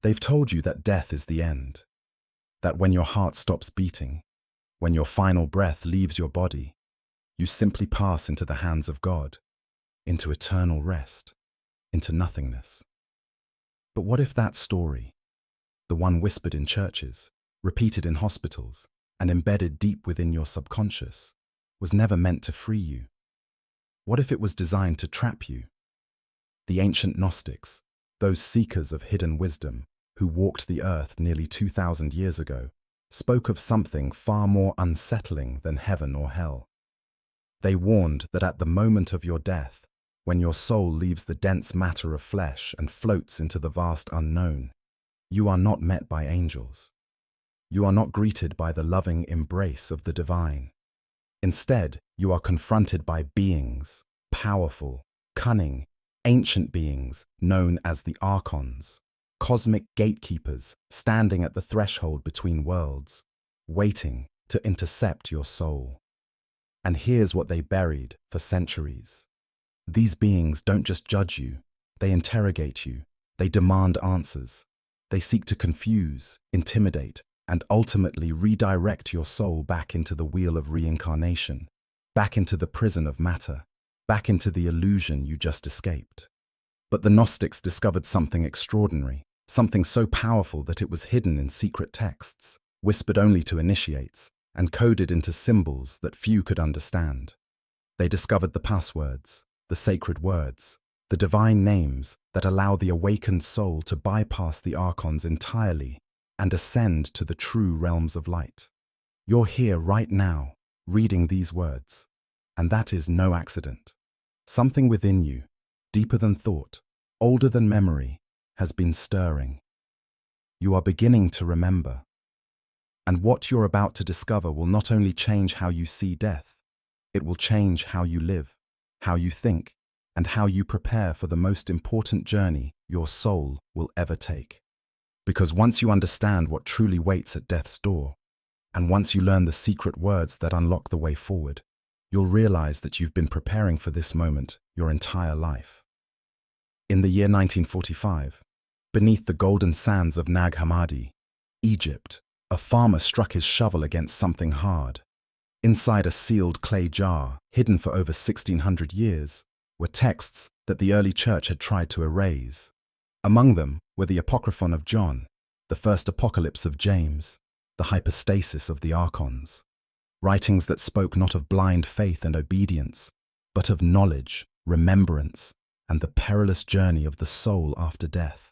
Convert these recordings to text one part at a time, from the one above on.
They've told you that death is the end, that when your heart stops beating, when your final breath leaves your body, you simply pass into the hands of God, into eternal rest, into nothingness. But what if that story, the one whispered in churches, repeated in hospitals, and embedded deep within your subconscious, was never meant to free you? What if it was designed to trap you? The ancient Gnostics, those seekers of hidden wisdom who walked the earth nearly 2,000 years ago, spoke of something far more unsettling than heaven or hell. They warned that at the moment of your death, when your soul leaves the dense matter of flesh and floats into the vast unknown, you are not met by angels. You are not greeted by the loving embrace of the divine. Instead, you are confronted by beings, powerful, cunning, ancient beings known as the Archons, cosmic gatekeepers standing at the threshold between worlds, waiting to intercept your soul. And here's what they buried for centuries. These beings don't just judge you, they interrogate you, they demand answers. They seek to confuse, intimidate, and ultimately redirect your soul back into the wheel of reincarnation, back into the prison of matter, back into the illusion you just escaped. But the Gnostics discovered something extraordinary, something so powerful that it was hidden in secret texts, whispered only to initiates, and coded into symbols that few could understand. They discovered the passwords, the sacred words, the divine names that allow the awakened soul to bypass the Archons entirely and ascend to the true realms of light. You're here right now, reading these words, and that is no accident. Something within you, deeper than thought, older than memory, has been stirring. You are beginning to remember. And what you're about to discover will not only change how you see death, it will change how you live, how you think, and how you prepare for the most important journey your soul will ever take. Because once you understand what truly waits at death's door, and once you learn the secret words that unlock the way forward, you'll realize that you've been preparing for this moment your entire life. In the year 1945, beneath the golden sands of Nag Hammadi, Egypt, a farmer struck his shovel against something hard. Inside a sealed clay jar, hidden for over 1,600 years, were texts that the early church had tried to erase. Among them were the Apocryphon of John, the first apocalypse of James, the hypostasis of the Archons, writings that spoke not of blind faith and obedience, but of knowledge, remembrance, and the perilous journey of the soul after death.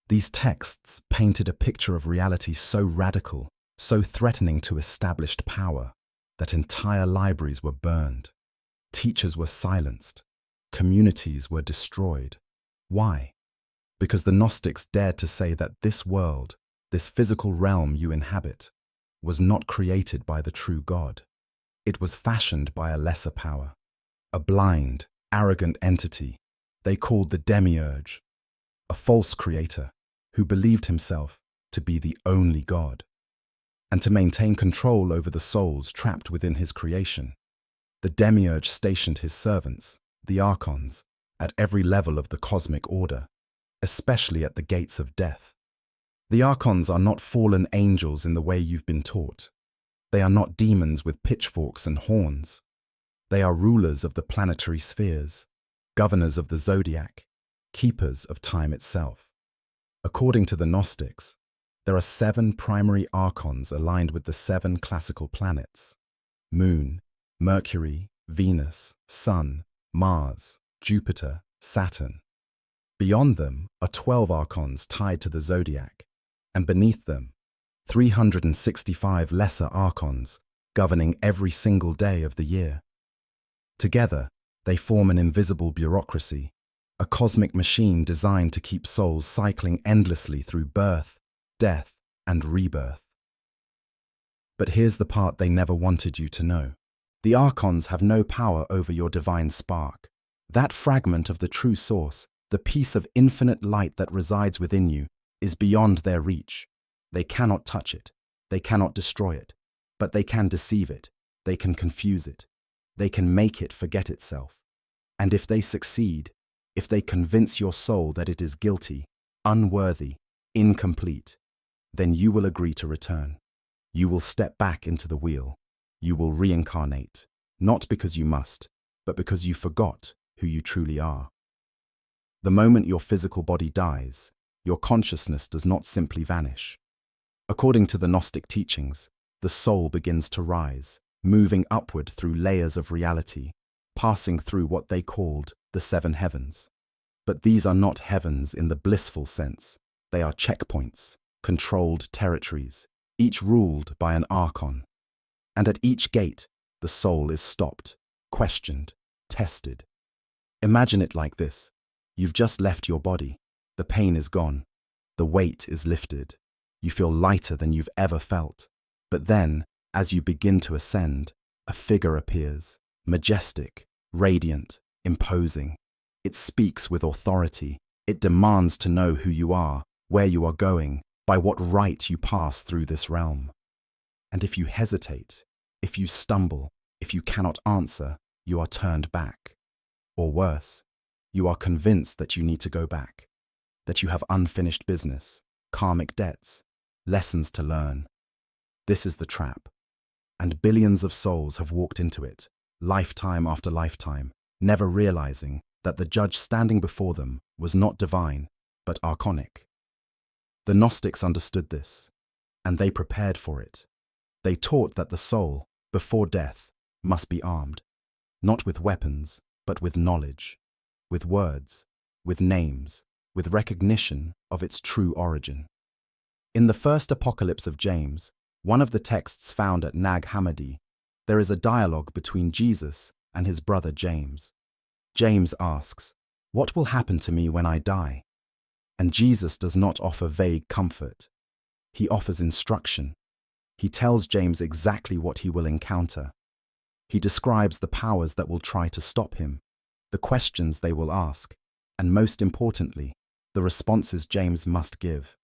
These texts painted a picture of reality so radical, so threatening to established power, that entire libraries were burned, teachers were silenced, communities were destroyed. Why? Because the Gnostics dared to say that this world, this physical realm you inhabit, was not created by the true God. It was fashioned by a lesser power, a blind, arrogant entity they called the demiurge, a false creator who believed himself to be the only God. And to maintain control over the souls trapped within his creation, the demiurge stationed his servants, the Archons, at every level of the cosmic order, especially at the gates of death. The Archons are not fallen angels in the way you've been taught. They are not demons with pitchforks and horns. They are rulers of the planetary spheres, governors of the zodiac, keepers of time itself. According to the Gnostics, there are 7 primary Archons aligned with the 7 classical planets: Moon, Mercury, Venus, Sun, Mars, Jupiter, Saturn. Beyond them are 12 Archons tied to the zodiac, and beneath them, 365 lesser Archons governing every single day of the year. Together, they form an invisible bureaucracy, a cosmic machine designed to keep souls cycling endlessly through birth, death, and rebirth. But here's the part they never wanted you to know. The Archons have no power over your divine spark. That fragment of the true source, the piece of infinite light that resides within you, is beyond their reach. They cannot touch it. They cannot destroy it. But they can deceive it. They can confuse it. They can make it forget itself. And if they succeed, if they convince your soul that it is guilty, unworthy, incomplete, then you will agree to return. You will step back into the wheel. You will reincarnate, not because you must, but because you forgot who you truly are. The moment your physical body dies, your consciousness does not simply vanish. According to the Gnostic teachings, the soul begins to rise, moving upward through layers of reality, passing through what they called the seven heavens. But these are not heavens in the blissful sense. They are checkpoints, controlled territories, each ruled by an Archon. And at each gate, the soul is stopped, questioned, tested. Imagine it like this. You've just left your body. The pain is gone. The weight is lifted. You feel lighter than you've ever felt. But then, as you begin to ascend, a figure appears, majestic, radiant, imposing. It speaks with authority. It demands to know who you are, where you are going, by what right you pass through this realm. And if you hesitate, if you stumble, if you cannot answer, you are turned back. Or worse, you are convinced that you need to go back, that you have unfinished business, karmic debts, lessons to learn. This is the trap. And billions of souls have walked into it, lifetime after lifetime, never realizing that the judge standing before them was not divine, but archonic. The Gnostics understood this, and they prepared for it. They taught that the soul, before death, must be armed, not with weapons, but with knowledge, with words, with names, with recognition of its true origin. In the first apocalypse of James, one of the texts found at Nag Hammadi, there is a dialogue between Jesus and his brother James. James asks, "What will happen to me when I die?" And Jesus does not offer vague comfort. He offers instruction. He tells James exactly what he will encounter. He describes the powers that will try to stop him, the questions they will ask, and most importantly, the responses James must give.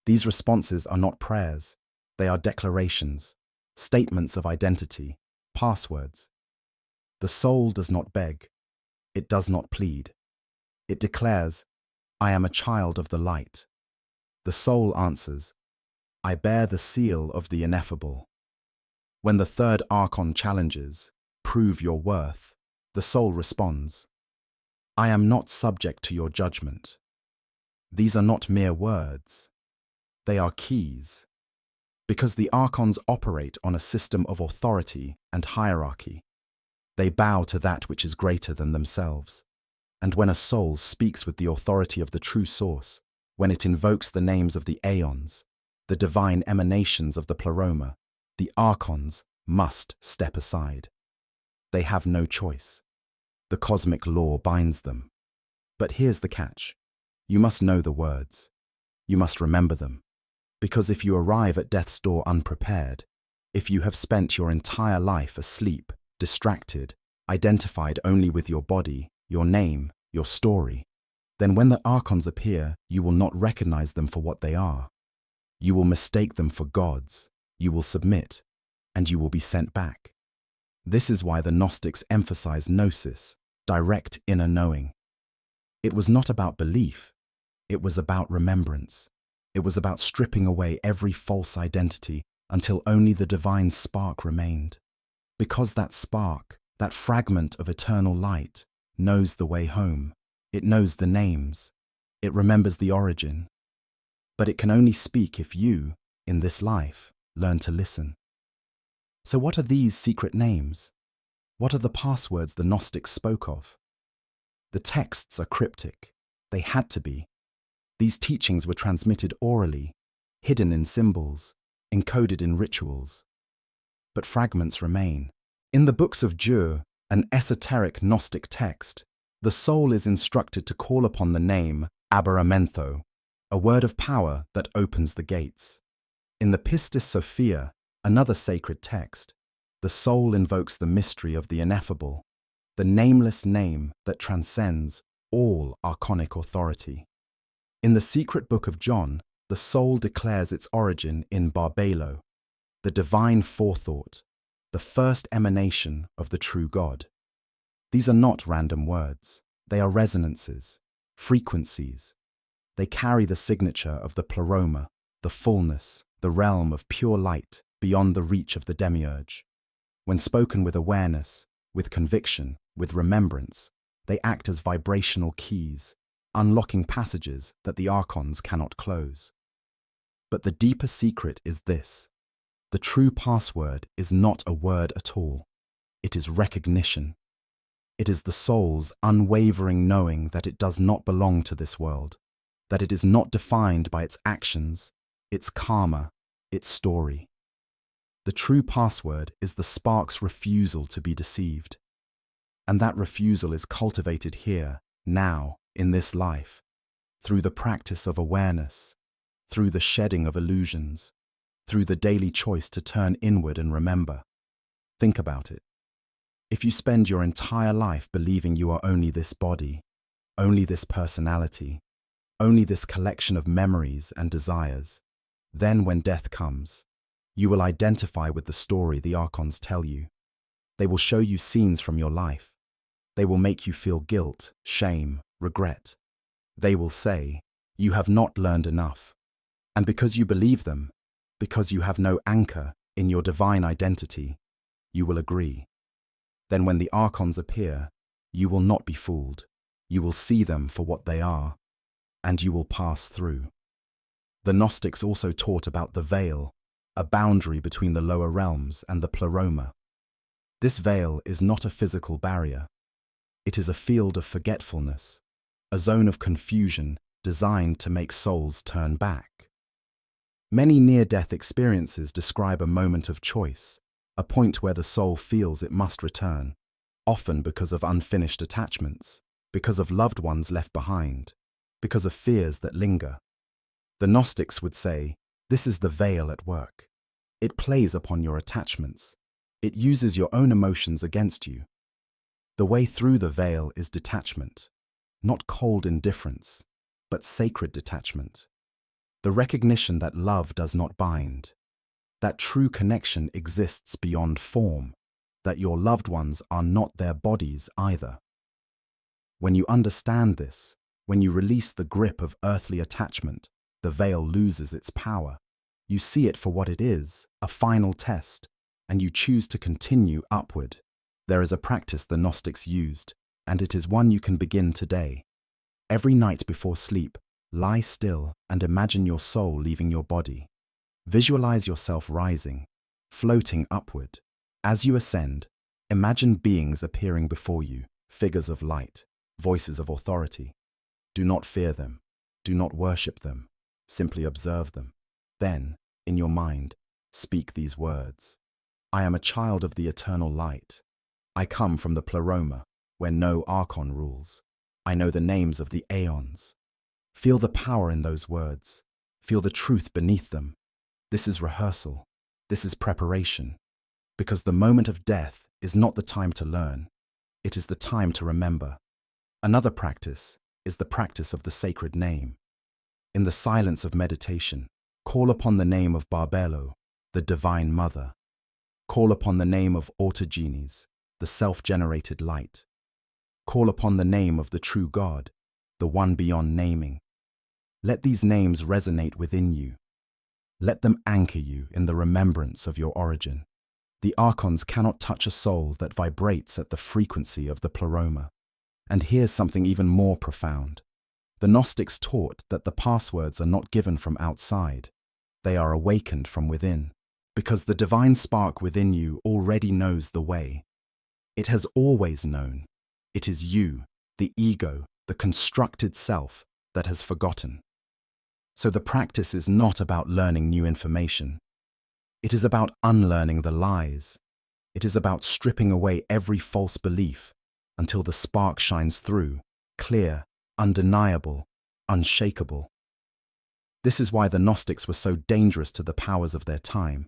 These responses are not prayers. They are declarations, statements of identity, passwords. The soul does not beg. It does not plead. It declares, "I am a child of the light." The soul answers, "I bear the seal of the ineffable." When the third Archon challenges, "Prove your worth," the soul responds, "I am not subject to your judgment." These are not mere words. They are keys. Because the Archons operate on a system of authority and hierarchy. They bow to that which is greater than themselves. And when a soul speaks with the authority of the true source, when it invokes the names of the Aeons, the divine emanations of the Pleroma, the Archons must step aside. They have no choice. The cosmic law binds them. But here's the catch. You must know the words. You must remember them. Because if you arrive at death's door unprepared, if you have spent your entire life asleep, distracted, identified only with your body, your name, your story, then when the Archons appear, you will not recognize them for what they are. You will mistake them for gods, you will submit, and you will be sent back. This is why the Gnostics emphasize Gnosis, direct inner knowing. It was not about belief, it was about remembrance. It was about stripping away every false identity until only the divine spark remained. Because that spark, that fragment of eternal light, knows the way home. It knows the names. It remembers the origin. But it can only speak if you, in this life, learn to listen. So what are these secret names? What are the passwords the Gnostics spoke of? The texts are cryptic. They had to be. These teachings were transmitted orally, hidden in symbols, encoded in rituals. But fragments remain. In the books of Dieu, an esoteric Gnostic text, the soul is instructed to call upon the name Aberamento, a word of power that opens the gates. In the Pistis Sophia, another sacred text, the soul invokes the mystery of the ineffable, the nameless name that transcends all archonic authority. In the secret book of John, the soul declares its origin in Barbelo, the divine forethought, the first emanation of the true God. These are not random words. They are resonances, frequencies. They carry the signature of the pleroma, the fullness, the realm of pure light beyond the reach of the demiurge. When spoken with awareness, with conviction, with remembrance, they act as vibrational keys, unlocking passages that the Archons cannot close. But the deeper secret is this: the true password is not a word at all. It is recognition. It is the soul's unwavering knowing that it does not belong to this world, that it is not defined by its actions, its karma, its story. The true password is the spark's refusal to be deceived. And that refusal is cultivated here, now, in this life, through the practice of awareness, through the shedding of illusions, through the daily choice to turn inward and remember. Think about it. If you spend your entire life believing you are only this body, only this personality, only this collection of memories and desires, then when death comes, you will identify with the story the Archons tell you. They will show you scenes from your life. They will make you feel guilt, shame, regret. They will say, you have not learned enough. And because you believe them, because you have no anchor in your divine identity, you will agree. Then when the Archons appear, you will not be fooled. You will see them for what they are, and you will pass through. The Gnostics also taught about the veil, a boundary between the lower realms and the pleroma. This veil is not a physical barrier. It is a field of forgetfulness, a zone of confusion designed to make souls turn back. Many near-death experiences describe a moment of choice, a point where the soul feels it must return, often because of unfinished attachments, because of loved ones left behind, because of fears that linger. The Gnostics would say, this is the veil at work. It plays upon your attachments. It uses your own emotions against you. The way through the veil is detachment, not cold indifference, but sacred detachment. The recognition that love does not bind, that true connection exists beyond form, that your loved ones are not their bodies either. When you understand this, when you release the grip of earthly attachment, the veil loses its power. You see it for what it is, a final test, and you choose to continue upward. There is a practice the Gnostics used, and it is one you can begin today. Every night before sleep, lie still and imagine your soul leaving your body. Visualize yourself rising, floating upward. As you ascend, imagine beings appearing before you, figures of light, voices of authority. Do not fear them. Do not worship them. Simply observe them. Then, in your mind, speak these words. I am a child of the eternal light. I come from the pleroma, where no Archon rules. I know the names of the Aeons. Feel the power in those words. Feel the truth beneath them. This is rehearsal. This is preparation. Because the moment of death is not the time to learn. It is the time to remember. Another practice is the practice of the sacred name. In the silence of meditation, call upon the name of Barbelo, the Divine Mother. Call upon the name of Autogenes, the self-generated light. Call upon the name of the true God, the one beyond naming. Let these names resonate within you. Let them anchor you in the remembrance of your origin. The Archons cannot touch a soul that vibrates at the frequency of the pleroma. And here's something even more profound. The Gnostics taught that the passwords are not given from outside. They are awakened from within, because the divine spark within you already knows the way. It has always known. It is you, the ego, the constructed self, that has forgotten. So the practice is not about learning new information. It is about unlearning the lies. It is about stripping away every false belief until the spark shines through, clear, undeniable, unshakable. This is why the Gnostics were so dangerous to the powers of their time.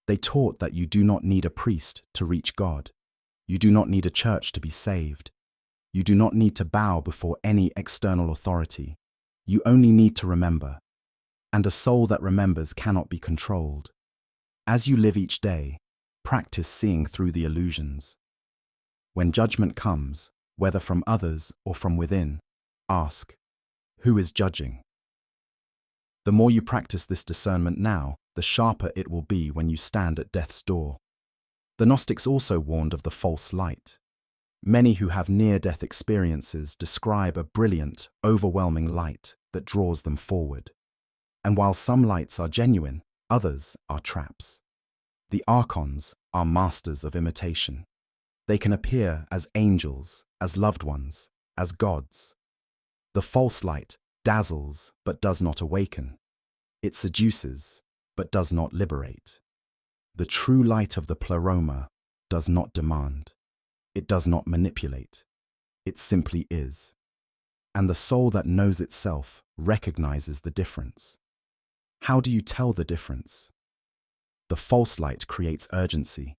They taught that you do not need a priest to reach God. You do not need a church to be saved. You do not need to bow before any external authority. You only need to remember. And a soul that remembers cannot be controlled. As you live each day, practice seeing through the illusions. When judgment comes, whether from others or from within, ask, who is judging? The more you practice this discernment now, the sharper it will be when you stand at death's door. The Gnostics also warned of the false light. Many who have near-death experiences describe a brilliant, overwhelming light that draws them forward. And while some lights are genuine, others are traps. The Archons are masters of imitation. They can appear as angels, as loved ones, as gods. The false light dazzles but does not awaken. It seduces but does not liberate. The true light of the pleroma does not demand. It does not manipulate. It simply is. And the soul that knows itself recognizes the difference. How do you tell the difference? The false light creates urgency.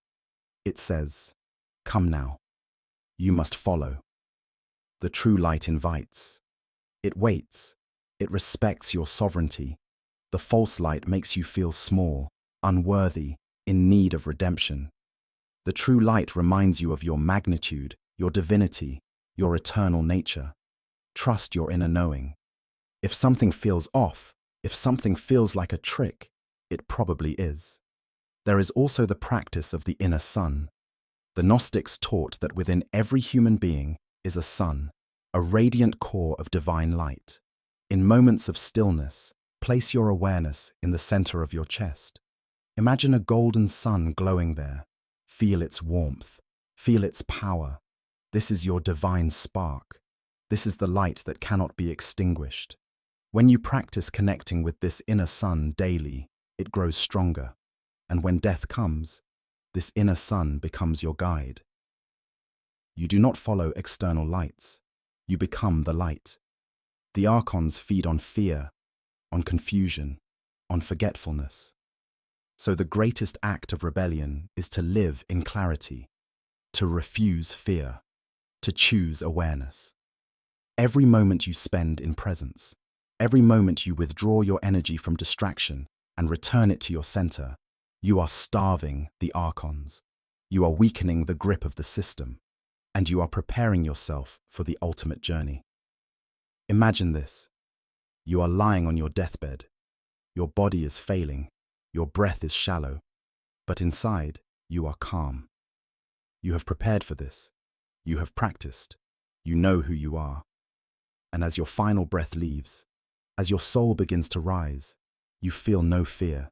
It says, "Come now. You must follow." The true light invites. It waits. It respects your sovereignty. The false light makes you feel small, unworthy, in need of redemption. The true light reminds you of your magnitude, your divinity, your eternal nature. Trust your inner knowing. If something feels off, if something feels like a trick, it probably is. There is also the practice of the inner sun. The Gnostics taught that within every human being is a sun, a radiant core of divine light. In moments of stillness, place your awareness in the center of your chest. Imagine a golden sun glowing there. Feel its warmth. Feel its power. This is your divine spark. This is the light that cannot be extinguished. When you practice connecting with this inner sun daily, it grows stronger. And when death comes, this inner sun becomes your guide. You do not follow external lights. You become the light. The Archons feed on fear, on confusion, on forgetfulness. So the greatest act of rebellion is to live in clarity, to refuse fear, to choose awareness. Every moment you spend in presence, every moment you withdraw your energy from distraction and return it to your center, you are starving the Archons. You are weakening the grip of the system, and you are preparing yourself for the ultimate journey. Imagine this. You are lying on your deathbed. Your body is failing. Your breath is shallow. But inside, you are calm. You have prepared for this. You have practiced. You know who you are. And as your final breath leaves, as your soul begins to rise, you feel no fear.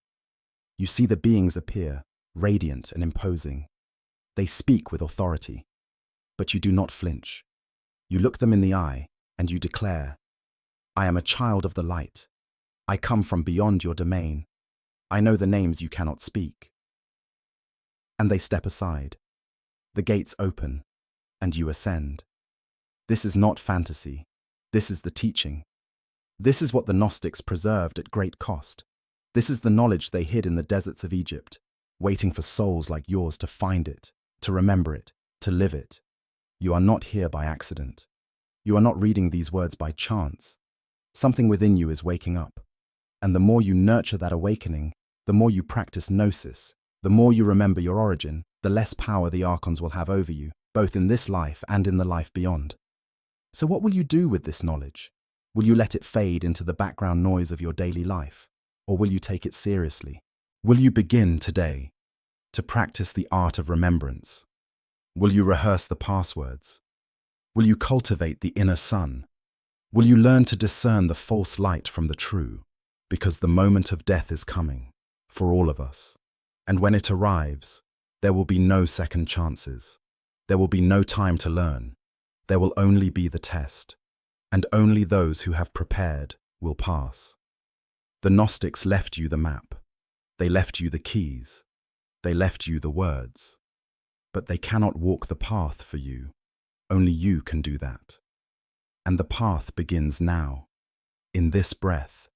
You see the beings appear, radiant and imposing. They speak with authority, but you do not flinch. You look them in the eye and you declare, "I am a child of the light. I come from beyond your domain. I know the names you cannot speak." And they step aside. The gates open, and you ascend. This is not fantasy. This is the teaching. This is what the Gnostics preserved at great cost. This is the knowledge they hid in the deserts of Egypt, waiting for souls like yours to find it, to remember it, to live it. You are not here by accident. You are not reading these words by chance. Something within you is waking up. And the more you nurture that awakening, the more you practice Gnosis, the more you remember your origin, the less power the Archons will have over you, both in this life and in the life beyond. So what will you do with this knowledge? Will you let it fade into the background noise of your daily life? Or will you take it seriously? Will you begin today to practice the art of remembrance? Will you rehearse the passwords? Will you cultivate the inner sun? Will you learn to discern the false light from the true? Because the moment of death is coming, for all of us. And when it arrives, there will be no second chances. There will be no time to learn. There will only be the test. And only those who have prepared will pass. The Gnostics left you the map. They left you the keys. They left you the words. But they cannot walk the path for you. Only you can do that. And the path begins now, in this breath,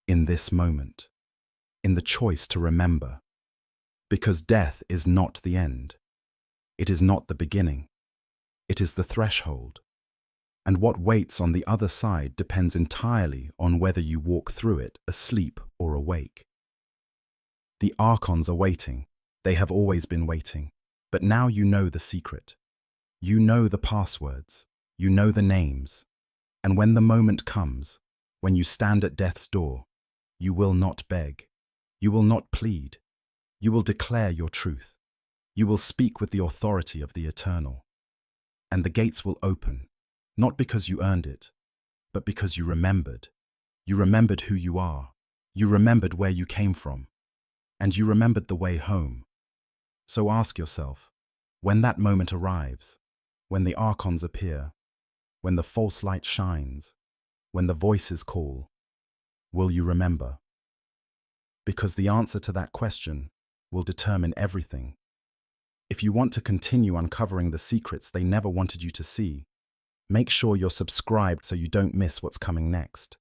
in this moment, in the choice to remember. Because death is not the end. It is not the beginning. It is the threshold. And what waits on the other side depends entirely on whether you walk through it asleep or awake. The Archons are waiting. They have always been waiting. But now you know the secret. You know the passwords. You know the names. And when the moment comes, when you stand at death's door, You will not beg. You will not plead. You will declare your truth. You will speak with the authority of the eternal. And the gates will open, not because you earned it, but because you remembered. You remembered who you are. You remembered where you came from. And you remembered the way home. So ask yourself, when that moment arrives, when the Archons appear, when the false light shines, when the voices call, will you remember? Because the answer to that question will determine everything. If you want to continue uncovering the secrets they never wanted you to see, make sure you're subscribed so you don't miss what's coming next.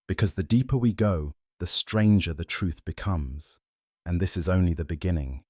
Because the deeper we go, the stranger the truth becomes. And this is only the beginning.